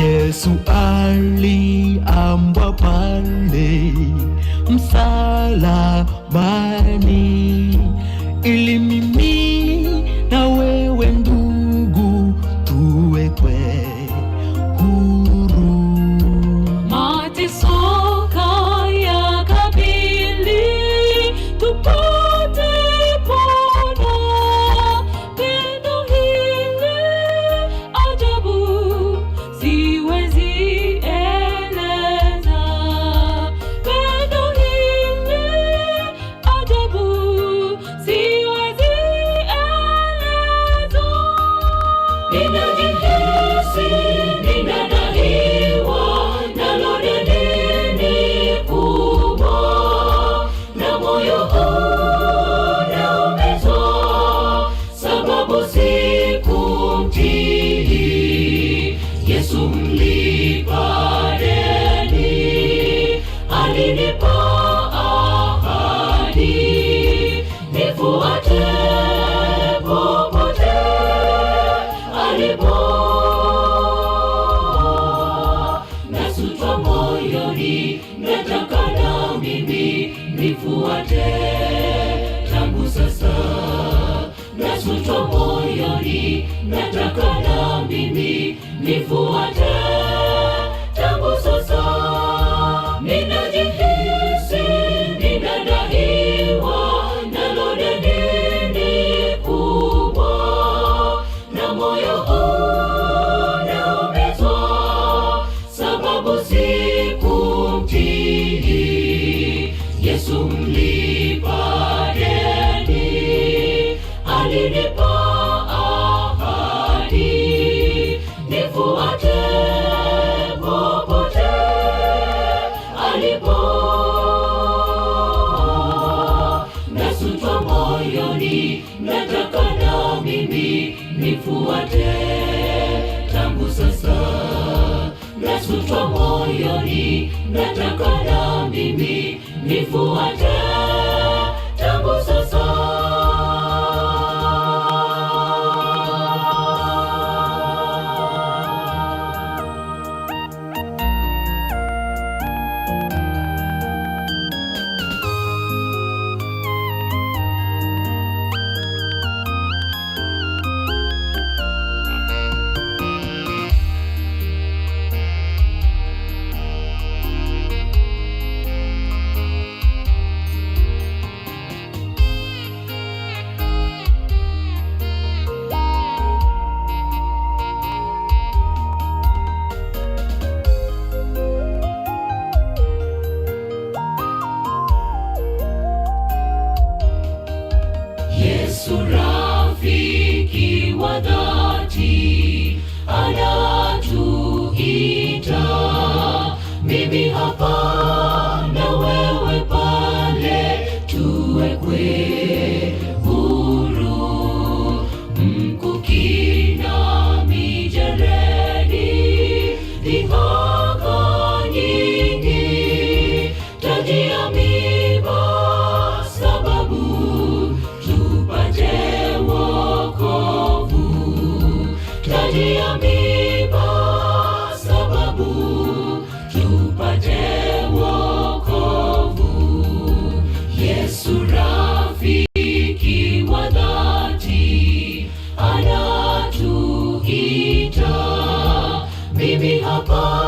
Yesu aliambwa pale msalabani, ili mimi na wewe ndugu tuwekwe huru. Mateso yakabili tupate pona, pendo hili ajabu siwezi eleza, pendo hili ajabu siwezi eleza. Ninajihisi ninadaiwa, nalo deni kubwa, na moyo unaumizwa, sababu sikumtii Yesu mlipa deni. Alinipa ahadi nifuate popote alipo. Nasutwa moyoni, nataka na mimi nifuate tangu sasa. Nasutwa moyoni, nataka na mimi nifuate tangu sasa. Ninajihisi ninadaiwa, nalo deni kubwa, na moyo unaumizwa, sababu sikumtii Yesu mlipa deni. Alinipa ahadi nifuate popote alipo. Nasutwa moyoni, nataka na mimi nifuate tangu sasa. Nasutwa moyoni, nataka na mimi nifuate tangu sasa. Yesu rafiki wa dhati anatuita, mimi hapa na wewe pale, tuwekwe huru. Mkuki na mijeledi, dhihaka nyingi, taji ya miiba, sababu tupate wokovu. Taji ya miiba, sababu tupate wokovu. Yesu rafiki wa dhati anatuita, mimi hapa